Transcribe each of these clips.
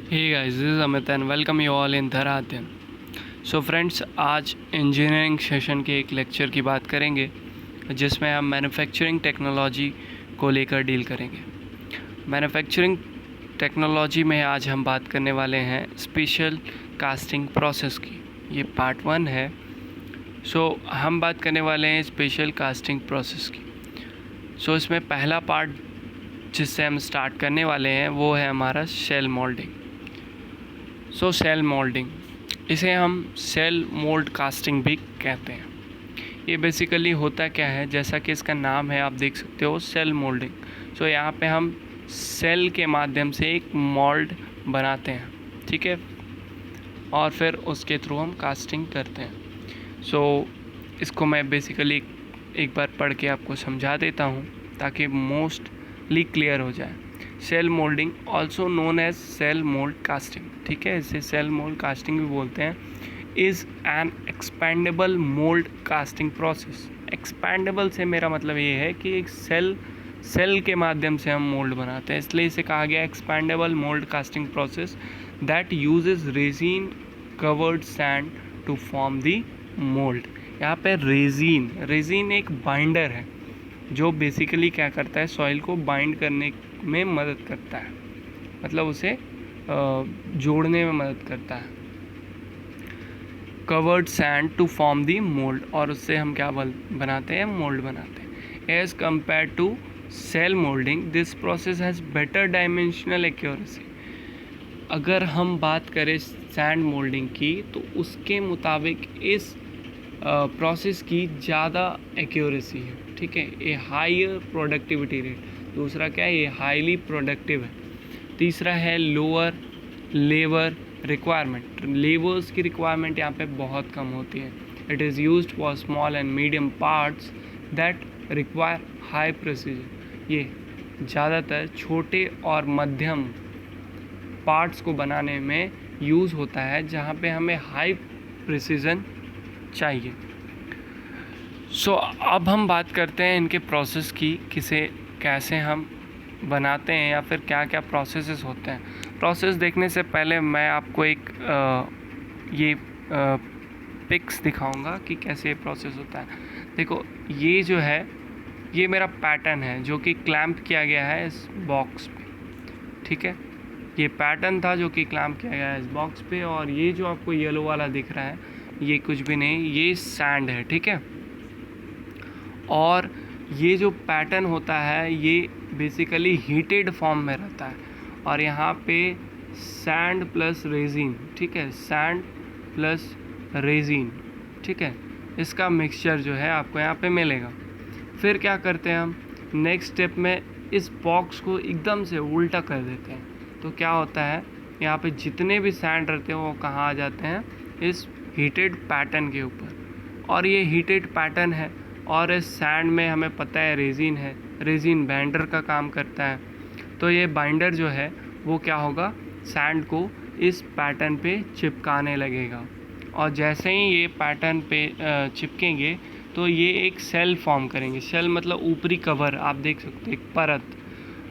Hey guys, this is Amit and welcome you all in Dharatan. So friends, आज engineering session के एक lecture की बात करेंगे जिसमें हम मैन्युफैक्चरिंग टेक्नोलॉजी को लेकर डील करेंगे। मैन्युफैक्चरिंग टेक्नोलॉजी में आज हम बात करने वाले हैं स्पेशल कास्टिंग प्रोसेस की। ये पार्ट 1 है। हम बात करने वाले हैं स्पेशल कास्टिंग प्रोसेस की। इसमें पहला पार्ट जिससे हम स्टार्ट करने वाले हैं वो है हमारा शेल मोल्डिंग। सेल मोल्डिंग, इसे हम सेल मोल्ड कास्टिंग भी कहते हैं। ये बेसिकली होता क्या है, जैसा कि इसका नाम है आप देख सकते हो, सेल मोल्डिंग। यहाँ पे हम सेल के माध्यम से एक मोल्ड बनाते हैं, ठीक है, और फिर उसके थ्रू हम कास्टिंग करते हैं। इसको मैं बेसिकली एक बार पढ़ के आपको समझा देता हूँ ताकि मोस्टली क्लियर हो जाए। Shell moulding also known as shell mould casting, ठीक है, इसे सेल मोल्ड कास्टिंग भी बोलते हैं, is an expendable mould casting process. Expendable से मेरा मतलब ये है कि एक सेल के माध्यम से हम मोल्ड बनाते हैं, इसलिए इसे कहा गया expendable mould casting process that uses resin covered sand to form the mould. यहाँ पे रेजिन एक बाइंडर है जो बेसिकली क्या करता है, सॉइल को बाइंड करने में मदद करता है, मतलब उसे जोड़ने में मदद करता है। Covered sand to form the mould, और उससे हम क्या बनाते हैं, मोल्ड बनाते हैं। As compare to shell moulding this process has better dimensional accuracy. अगर हम बात करें सैंड मोल्डिंग की तो उसके मुताबिक इस प्रोसेस की ज़्यादा एक्यूरेसी है, ठीक है, ये हायर प्रोडक्टिविटी रेट। दूसरा क्या है, ये हाईली प्रोडक्टिव है। तीसरा है लोअर लेबर रिक्वायरमेंट। लेबर्स की रिक्वायरमेंट यहाँ पे बहुत कम होती है। It is used for small and medium parts that require high precision. ये ज़्यादातर छोटे और मध्यम पार्ट्स को बनाने में यूज़ होता है जहाँ पे हमें हाई प्रिसीजन चाहिए। अब हम बात करते हैं इनके प्रोसेस की, कैसे हम बनाते हैं या फिर क्या क्या प्रोसेसेस होते हैं। प्रोसेस देखने से पहले मैं आपको एक पिक्स दिखाऊंगा कि कैसे ये प्रोसेस होता है। देखो, ये जो है ये मेरा पैटर्न है जो कि क्लैंप किया गया है इस बॉक्स पे, ठीक है, ये पैटर्न था जो कि क्लैंप किया गया है इस बॉक्स पे। और ये जो आपको येलो वाला दिख रहा है ये कुछ भी नहीं, ये सैंड है, ठीक है। और ये जो पैटर्न होता है ये बेसिकली हीटेड फॉर्म में रहता है, और यहाँ पे सैंड प्लस रेजिन, ठीक है, सैंड प्लस रेजिन, ठीक है, इसका मिक्सचर जो है आपको यहाँ पे मिलेगा। फिर क्या करते हैं हम, नेक्स्ट स्टेप में इस बॉक्स को एकदम से उल्टा कर देते हैं। तो क्या होता है, यहाँ पे जितने भी सैंड रहते हैं वो कहाँ आ जाते हैं, इस हीटेड पैटर्न के ऊपर। और ये हीटेड पैटर्न है और इस सैंड में हमें पता है रेजिन है, रेजिन बाइंडर का काम करता है। तो ये बाइंडर जो है वो क्या होगा, सैंड को इस पैटर्न पे चिपकाने लगेगा, और जैसे ही ये पैटर्न पे चिपकेंगे तो ये एक सेल फॉर्म करेंगे। सेल मतलब ऊपरी कवर, आप देख सकते हैं, एक परत।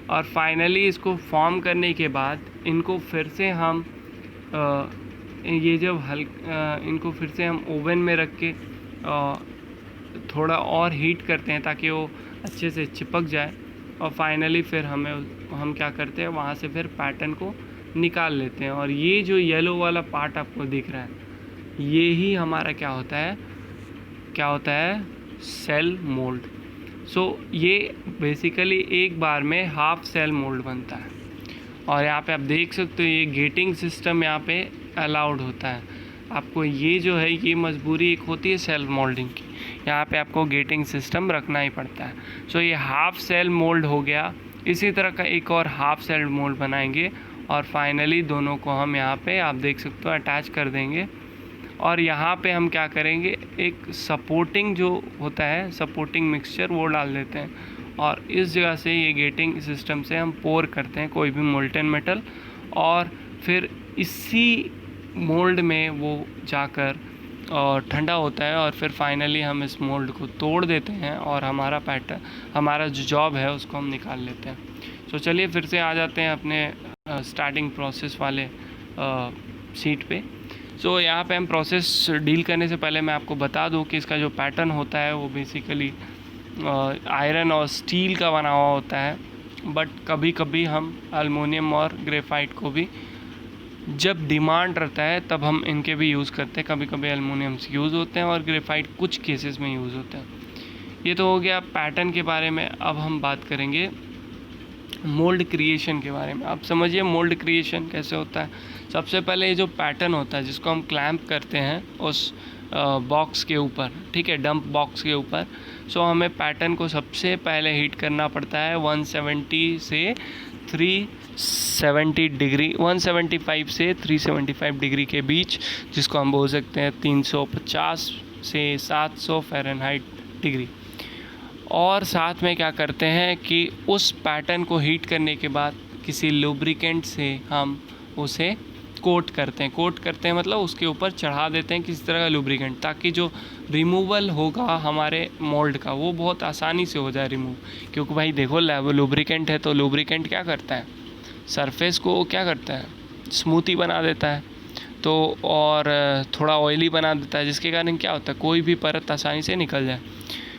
और फाइनली इसको फॉर्म करने के बाद इनको फिर से हम इनको फिर से हम ओवन में रख के थोड़ा और हीट करते हैं ताकि वो अच्छे से चिपक जाए। और फाइनली फिर हम क्या करते हैं, वहाँ से फिर पैटर्न को निकाल लेते हैं। और ये जो येलो वाला पार्ट आपको दिख रहा है ये ही हमारा क्या होता है, सेल मोल्ड। ये बेसिकली एक बार में हाफ सेल मोल्ड बनता है। और यहाँ पे आप देख सकते हो ये गेटिंग सिस्टम यहाँ पे अलाउड होता है। आपको ये जो है ये मजबूरी एक होती है सेल मोल्डिंग की, यहाँ पे आपको गेटिंग सिस्टम रखना ही पड़ता है। ये हाफ सेल मोल्ड हो गया। इसी तरह का एक और हाफ सेल मोल्ड बनाएंगे और फाइनली दोनों को हम यहाँ पे आप देख सकते हो अटैच कर देंगे। और यहाँ पे हम क्या करेंगे, एक सपोर्टिंग जो होता है, सपोर्टिंग मिक्सचर, वो डाल देते हैं। और इस जगह से ये गेटिंग सिस्टम से हम पोर करते हैं कोई भी मोल्टेन मेटल, और फिर इसी मोल्ड में वो जाकर और ठंडा होता है। और फिर फाइनली हम इस मोल्ड को तोड़ देते हैं और हमारा पैटर्न, हमारा जो जॉब है उसको हम निकाल लेते हैं। चलिए फिर से आ जाते हैं अपने स्टार्टिंग प्रोसेस वाले शीट पे। सो यहाँ पे हम प्रोसेस डील करने से पहले मैं आपको बता दूँ कि इसका जो पैटर्न होता है वो बेसिकली आयरन और स्टील का बना हुआ होता है, बट कभी कभी हम एल्युमिनियम और ग्रेफाइट को भी जब डिमांड रहता है तब हम इनके भी यूज़ करते हैं। कभी कभी एल्युमिनियम यूज़ होते हैं और ग्रेफाइट कुछ केसेस में यूज़ होते हैं। ये तो हो गया पैटर्न के बारे में। अब हम बात करेंगे मोल्ड क्रिएशन के बारे में। आप समझिए मोल्ड क्रिएशन कैसे होता है। सबसे पहले ये जो पैटर्न होता है जिसको हम क्लैंप करते हैं उस बॉक्स के ऊपर, ठीक है, डंप बॉक्स के ऊपर। सो हमें पैटर्न को सबसे पहले हीट करना पड़ता है 170 से 370 डिग्री, 175 से 375 डिग्री के बीच, जिसको हम बोल सकते हैं 350 से 700 फ़ारेनहाइट डिग्री। और साथ में क्या करते हैं कि उस पैटर्न को हीट करने के बाद किसी लुब्रिकेंट से हम उसे कोट करते हैं मतलब उसके ऊपर चढ़ा देते हैं किसी तरह का लुब्रिकेंट, ताकि जो रिमूवल होगा हमारे मोल्ड का वो बहुत आसानी से हो जाए रिमूव। क्योंकि भाई देखो लुब्रिकेंट है तो लुब्रिकेंट क्या करता है, सरफेस को क्या करता है, स्मूथी बना देता है, तो और थोड़ा ऑयली बना देता है, जिसके कारण क्या होता है कोई भी परत आसानी से निकल जाए।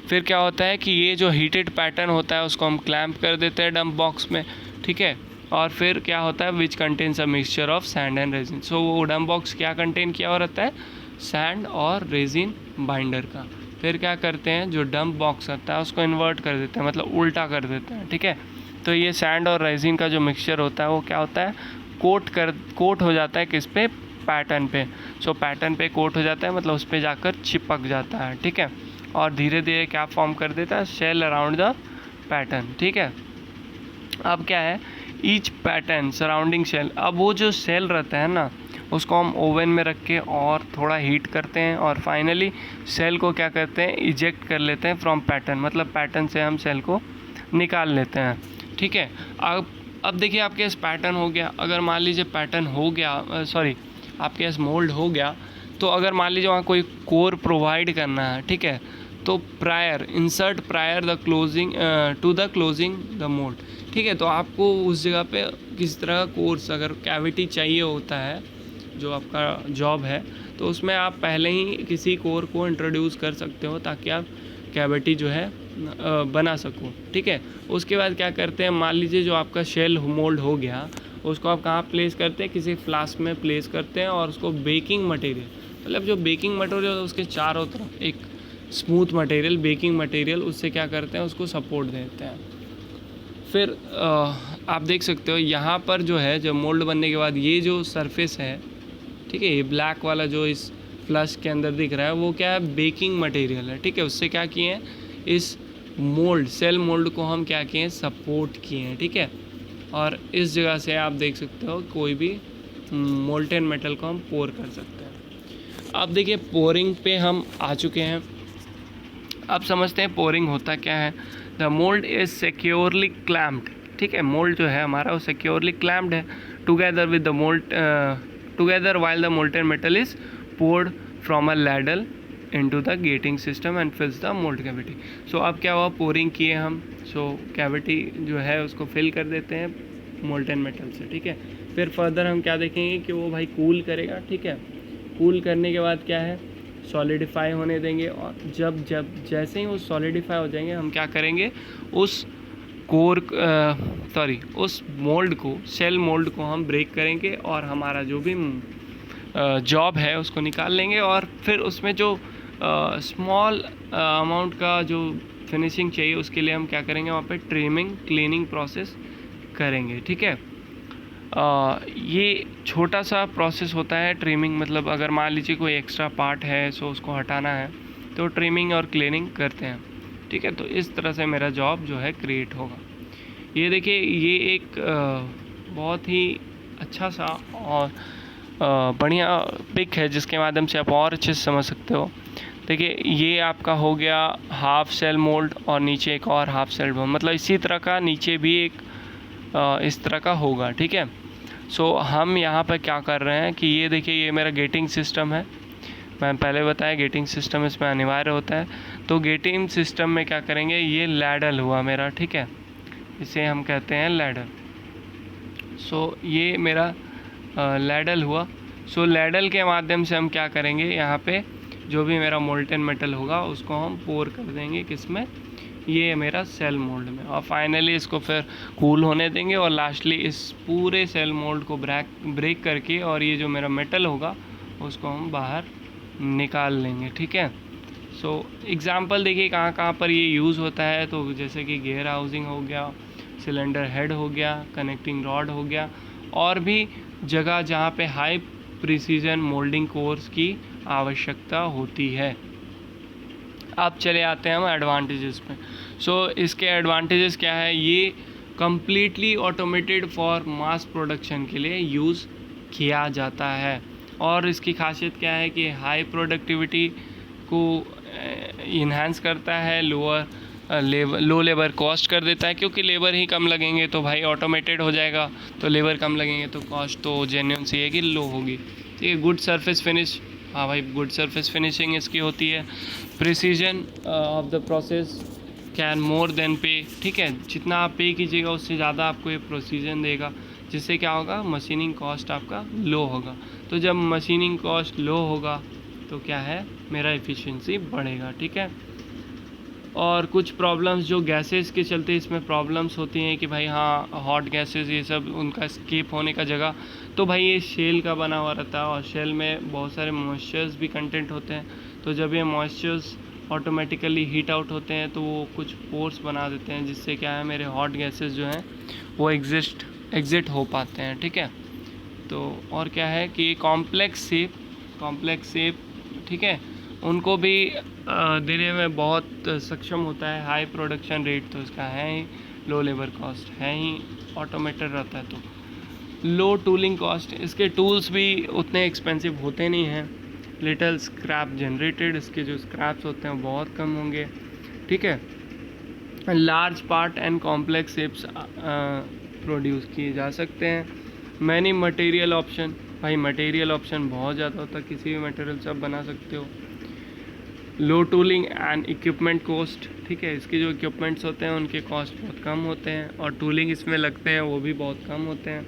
फिर क्या होता है कि ये जो हीटेड पैटर्न होता है उसको हम क्लैंप कर देते हैं डंप बॉक्स में, ठीक है। और फिर क्या होता है which contains a mixture of sand and resin. So वो डंप बॉक्स क्या कंटेन किया हुआ रहता है, सैंड और रेजिन बाइंडर का। फिर क्या करते हैं जो डंप बॉक्स आता है उसको इन्वर्ट कर देते हैं, मतलब उल्टा कर देते हैं, ठीक है। तो ये सैंड और रेजिन का जो मिक्सचर होता है वो क्या होता है कोट हो जाता है किस पे, पैटर्न पे। सो पैटर्न पे कोट हो जाता है मतलब उस पर जाकर चिपक जाता है, ठीक है। और धीरे धीरे क्या फॉर्म कर देता है, शेल अराउंड द पैटर्न, ठीक है। अब क्या है, ईच पैटर्न सराउंडिंग शेल, अब वो जो शेल रहता है ना उसको हम ओवन में रख के और थोड़ा हीट करते हैं और फाइनली शेल को क्या करते हैं, इजेक्ट कर लेते हैं फ्रॉम पैटर्न, मतलब पैटर्न से हम शेल को निकाल लेते हैं, ठीक है। अब देखिए आपके पास पैटर्न हो गया। अगर मान लीजिए पैटर्न हो गया, आपके पास मोल्ड हो गया, तो अगर मान लीजिए वहाँ कोई कोर प्रोवाइड करना है, ठीक है, तो insert prior the closing to the closing the mould, ठीक है। तो आपको उस जगह पे किसी तरह का कोर्स अगर कैविटी चाहिए होता है जो आपका जॉब है, तो उसमें आप पहले ही किसी कोर को इंट्रोड्यूस कर सकते हो ताकि आप कैविटी जो है बना सको, ठीक है। उसके बाद क्या करते हैं, मान लीजिए जो आपका शेल मोल्ड हो गया उसको आप कहाँ प्लेस करते हैं, किसी फ्लास्क में प्लेस करते हैं और उसको बेकिंग मटेरियल, मतलब जो बेकिंग मटेरियल उसके चारों तरफ एक स्मूथ मटेरियल, बेकिंग मटेरियल, उससे क्या करते हैं उसको सपोर्ट देते हैं। फिर आप देख सकते हो यहाँ पर जो है जब मोल्ड बनने के बाद ये जो सरफेस है, ठीक है, ये ब्लैक वाला जो इस फ्लश के अंदर दिख रहा है वो क्या है, बेकिंग मटेरियल है, ठीक है। उससे क्या किए हैं, इस मोल्ड सेल मोल्ड को हम क्या किए हैं, सपोर्ट किए हैं, ठीक है। और इस जगह से आप देख सकते हो कोई भी मोल्टेन मेटल को हम पोर कर सकते हैं। अब देखिए पोरिंग पे हम आ चुके हैं। अब समझते हैं पोरिंग होता क्या है। The mould is securely clamped, ठीक है, मोल्ड जो है हमारा वो सिक्योरली क्लैम्प्ड है together with the mould together while the molten metal is poured from a ladle into the gating system and fills the mould cavity. So अब क्या हुआ, पोरिंग किए हम, सो कैविटी जो है उसको फिल कर देते हैं मोल्टेन मेटल से, ठीक है। फिर फर्दर हम क्या देखेंगे कि वो भाई कूल करेगा, ठीक है। कूल करने के बाद क्या है, सॉलिडिफाई होने देंगे, और जब जैसे ही वो सॉलिडिफाई हो जाएंगे हम क्या करेंगे, उस उस मोल्ड को, सेल मोल्ड को हम ब्रेक करेंगे और हमारा जो भी जॉब है उसको निकाल लेंगे। और फिर उसमें जो स्मॉल अमाउंट का जो फिनिशिंग चाहिए उसके लिए हम क्या करेंगे, वहाँ पे ट्रिमिंग क्लीनिंग प्रोसेस करेंगे, ठीक है। ये छोटा सा प्रोसेस होता है ट्रिमिंग, मतलब अगर मान लीजिए कोई एक्स्ट्रा पार्ट है सो उसको हटाना है तो ट्रिमिंग और क्लीनिंग करते हैं, ठीक है। तो इस तरह से मेरा जॉब जो है क्रिएट होगा। ये देखिए ये एक बहुत ही अच्छा सा और बढ़िया पिक है जिसके माध्यम से आप और अच्छे से समझ सकते हो। देखिए ये आपका हो गया हाफ सेल मोल्ड और नीचे एक और हाफ सेल मोल्ड, मतलब इसी तरह का नीचे भी एक इस तरह का होगा, ठीक है। सो हम यहाँ पर क्या कर रहे हैं कि ये देखिए ये मेरा गेटिंग सिस्टम है, मैं पहले बताया गेटिंग सिस्टम इसमें अनिवार्य होता है। तो गेटिंग सिस्टम में क्या करेंगे, ये लैडल हुआ मेरा, ठीक है, इसे हम कहते हैं लैडल। सो ये मेरा लैडल हुआ। सो लैडल के माध्यम से हम क्या करेंगे, यहाँ पे जो भी मेरा मोल्टन मेटल होगा उसको हम पोर कर देंगे किसमें, ये मेरा सेल मोल्ड में, और फाइनली इसको फिर कूल होने देंगे और लास्टली इस पूरे सेल मोल्ड को ब्रेक करके और ये जो मेरा मेटल होगा उसको हम बाहर निकाल लेंगे। ठीक है। सो एग्ज़ाम्पल देखिए कहाँ कहाँ पर ये यूज़ होता है। तो जैसे कि गियर हाउसिंग हो गया, सिलेंडर हेड हो गया, कनेक्टिंग रॉड हो गया, और भी जगह जहाँ पे हाई प्रिसीजन मोल्डिंग कोर्स की आवश्यकता होती है। अब चले आते हैं हम एडवांटेजेस पे। सो इसके एडवांटेजेस क्या है, ये completely automated for mass production के लिए यूज़ किया जाता है। और इसकी खासियत क्या है कि हाई प्रोडक्टिविटी को इन्हांस करता है, लो लेबर कॉस्ट कर देता है, क्योंकि लेबर ही कम लगेंगे तो भाई ऑटोमेटेड हो जाएगा, तो लेबर कम लगेंगे तो कॉस्ट तो जेन्युइन सी है कि लो होगी। ठीक है। गुड सरफेस फिनिश, हाँ भाई गुड सरफेस फिनिशिंग इसकी होती है। Precision of the process can more than पे। ठीक है, जितना आप पे कीजिएगा उससे ज़्यादा आपको ये प्रोसीजन देगा, जिससे क्या होगा, मशीनिंग कॉस्ट आपका लो होगा। तो जब मशीनिंग कॉस्ट लो होगा तो क्या है, मेरा एफिशिएंसी बढ़ेगा। ठीक है। और कुछ प्रॉब्लम्स जो गैसेस के चलते इसमें प्रॉब्लम्स होती हैं कि भाई हाँ हॉट गैसेस ये सब उनका एस्केप होने का जगह, तो भाई ये शेल का बना हुआ रहता है और शेल में बहुत सारे मॉइस्चर्स भी कंटेंट होते हैं। तो जब ये मॉइस्चर्स ऑटोमेटिकली हीट आउट होते हैं तो वो कुछ पोर्स बना देते हैं, जिससे क्या है मेरे हॉट गैसेस जो हैं वो एग्जिट हो पाते हैं। ठीक है। तो और क्या है कि कॉम्प्लेक्स शेप ठीक है, उनको भी देने में बहुत सक्षम होता है। हाई प्रोडक्शन रेट तो इसका है ही, लो लेबर कॉस्ट है ही, ऑटोमेटेड रहता है तो लो टूलिंग कॉस्ट। इसके टूल्स भी उतने एक्सपेंसिव होते नहीं हैं। लिटल स्क्रैप जनरेटेड, इसके जो स्क्रैप्स होते हैं बहुत कम होंगे। ठीक है। Large part and complex shapes produce किए जा सकते हैं। मैनी मटेरियल ऑप्शन, भाई मटेरियल ऑप्शन बहुत ज़्यादा होता है, किसी भी मटेरियल से आप बना सकते हो। लो टूलिंग एंड इक्विपमेंट कॉस्ट, ठीक है, इसके जो इक्विपमेंट्स होते हैं उनके कॉस्ट बहुत कम होते हैं, और टूलिंग इसमें लगते हैं वो भी बहुत कम होते हैं,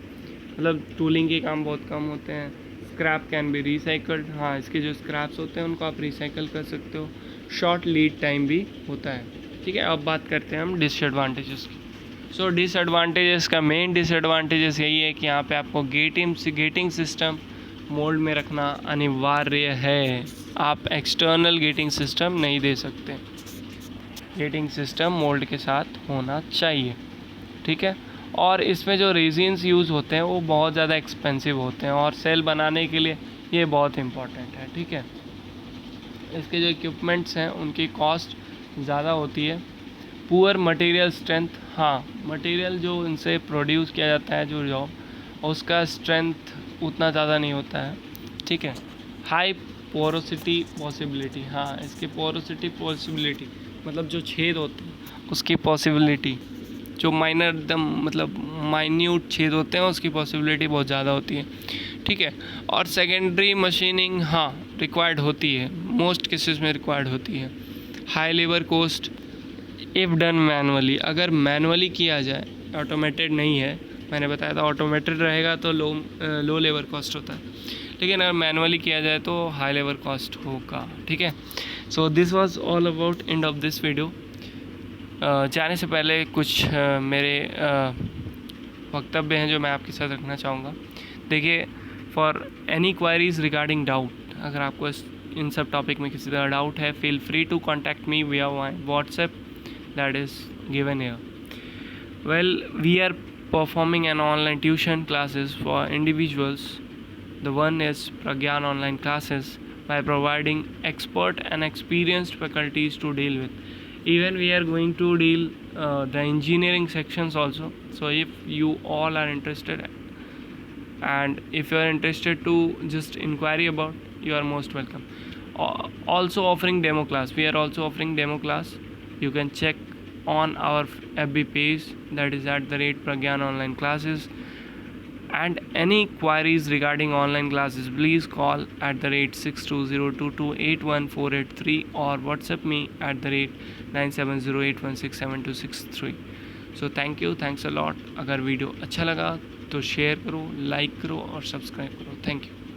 मतलब टूलिंग के काम बहुत कम होते हैं। स्क्रैप कैन बी रिसाइकल्ड, हाँ इसके जो स्क्रैप्स होते हैं उनको आप रिसाइकल कर सकते हो। शॉर्ट लीड टाइम भी होता है। ठीक है। अब बात करते हैं हम डिसएडवांटेजेस की। सो डिसएडवांटेजेस का मेन डिसएडवांटेजेस यही है कि यहाँ पे आपको गेटिंग सिस्टम मोल्ड में रखना अनिवार्य है। आप एक्सटर्नल गेटिंग सिस्टम नहीं दे सकते, गेटिंग सिस्टम मोल्ड के साथ होना चाहिए। ठीक है। और इसमें जो रेजिन्स यूज़ होते हैं वो बहुत ज़्यादा एक्सपेंसिव होते हैं, और सेल बनाने के लिए ये बहुत इम्पॉर्टेंट है। ठीक है। इसके जो इक्विपमेंट्स हैं उनकी कॉस्ट ज़्यादा होती है। पुअर मटेरियल स्ट्रेंथ, हाँ मटेरियल जो इनसे प्रोड्यूस किया जाता है जो जॉब, उसका स्ट्रेंथ उतना ज़्यादा नहीं होता है। ठीक है। हाई पोरोसिटी पॉसिबिलिटी, हाँ इसकी पोरोसिटी पॉसिबिलिटी मतलब जो छेद होते हैं उसकी पॉसिबिलिटी, जो माइनर एकदम मतलब माइन्यूट छेद होते हैं उसकी पॉसिबिलिटी बहुत ज़्यादा होती है। ठीक है। और सेकेंडरी मशीनिंग, हाँ रिक्वायर्ड होती है, मोस्ट केसेस में रिक्वायर्ड होती है। High labour cost if done manually, अगर मैनुअली किया जाए, ऑटोमेटेड नहीं है, मैंने बताया था ऑटोमेटेड रहेगा तो लो लेबर कॉस्ट होता है, लेकिन अगर मैनुअली किया जाए तो हाई लेबर कॉस्ट होगा। ठीक है। So this was all about end of this video. जाने से पहले कुछ मेरे वक्तव्य हैं जो मैं आपके साथ रखना चाहूँगा। देखिए, for any queries regarding doubt, अगर आपको इन सब टॉपिक में किसी तरह डाउट है, feel free to contact me via WhatsApp that is given here. Well, we are performing an online tuition classes for individuals. The one is Pragyan online classes, by providing expert and experienced faculties to deal with. Even we are going to deal the engineering sections also. So if you all are interested, and if you are interested to just inquiry about, you are most welcome. Also offering demo class, we are also offering demo class. You can check on our FB page, that is @Pragyan online classes. And any queries regarding online classes, please call @6202281483 or WhatsApp me @97081672663. So thank you, thanks a lot. अगर video अच्छा लगा तो share करो, like करो और subscribe करो। Thank you.